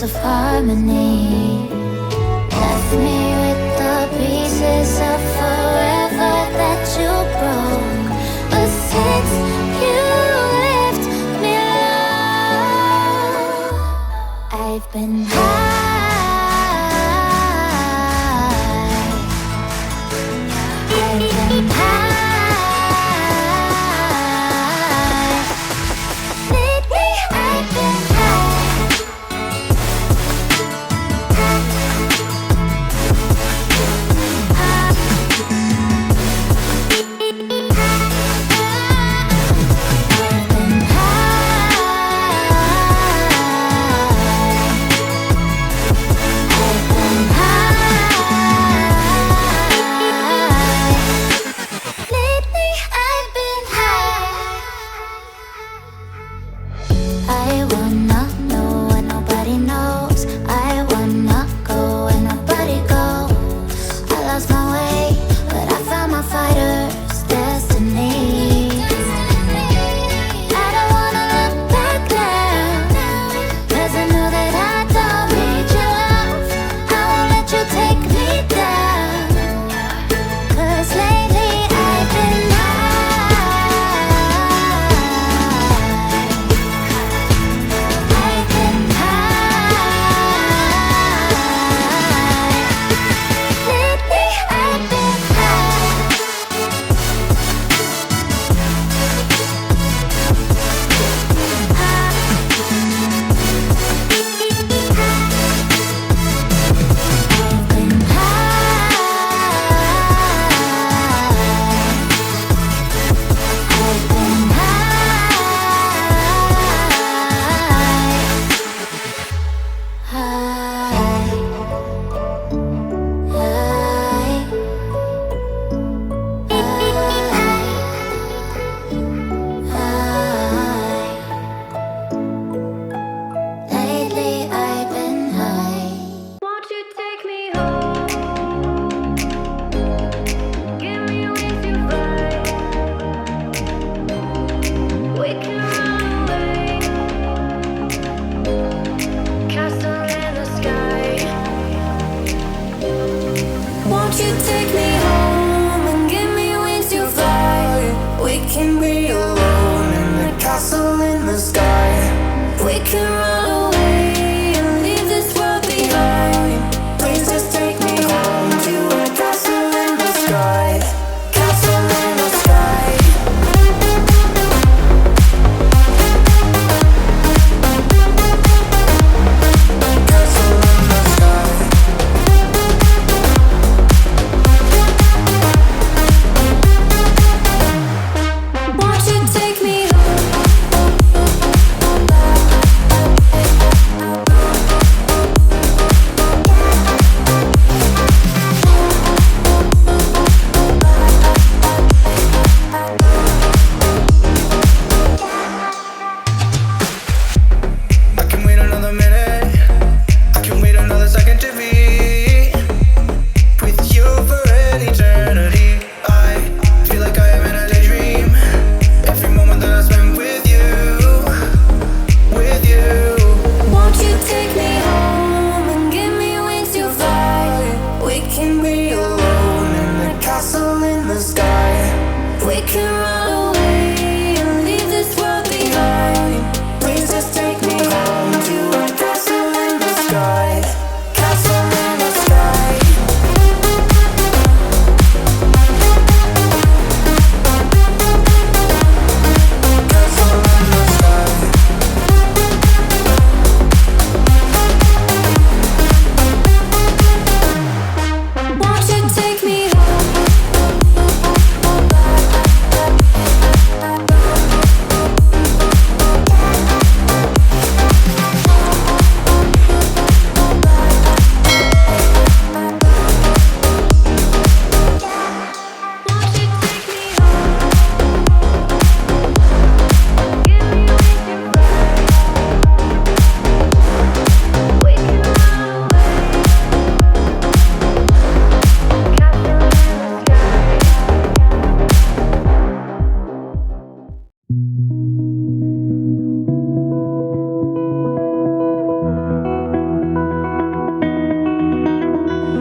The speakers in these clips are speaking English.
of harmony. Left me with the pieces of forever that you broke. But since you left me alone, I've been high. I've been high. Lately I've been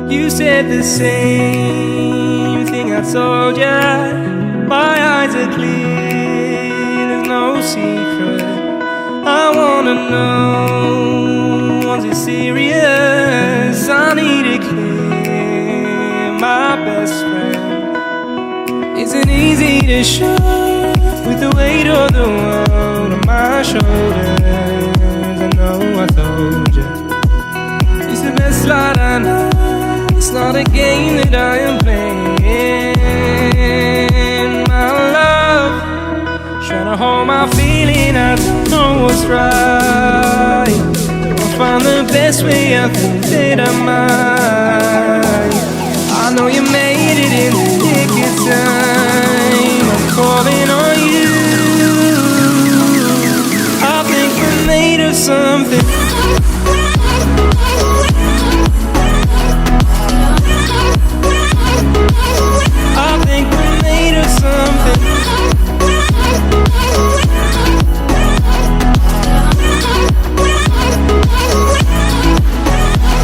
You said the same thing I told ya. My eyes are clear, there's no secret. I wanna know, was it serious? I need it clear, my best friend. Isn't easy to show with the weight of the world on my shoulders. I know I told you, it's the best light I know. It's not a game that I am playing. My love, trying to hold my feeling, I don't know what's right. I'll find the best way, I think that I might. I know you made it in the nick of time. I'm calling on you. I think we're made of something. I think we're made of something.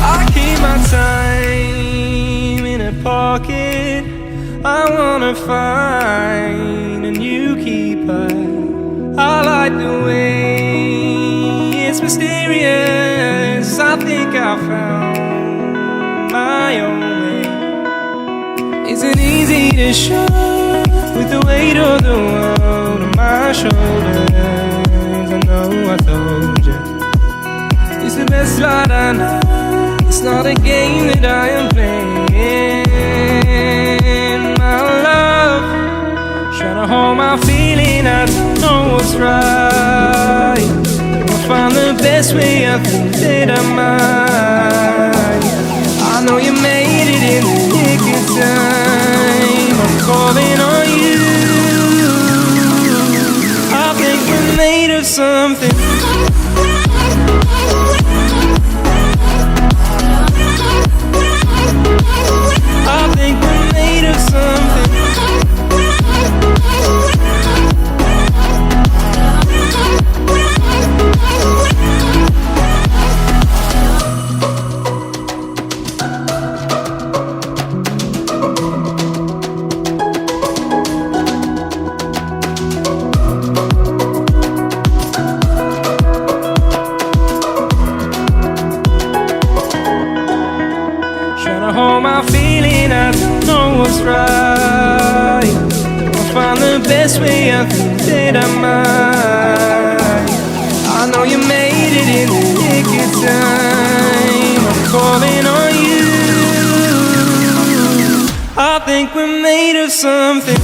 I keep my time in a pocket. I wanna find a new keeper. I like the way it's mysterious. I think I found my own way. Isn't easy to show with the weight of the world on my shoulders. I know I told you, it's the best light I know. It's not a game that I am playing. My love, trying to hold my feeling, I don't know what's right. I'll find the best way, I think that I might. I know you made it in the nick of time. I'm calling on you. I think we're made of something. I think we're made of something. Hold my feeling, I don't know what's right. I'll find the best way, I think that I might. I know you made it in the nick of time. I'm calling on you. I think we're made of something.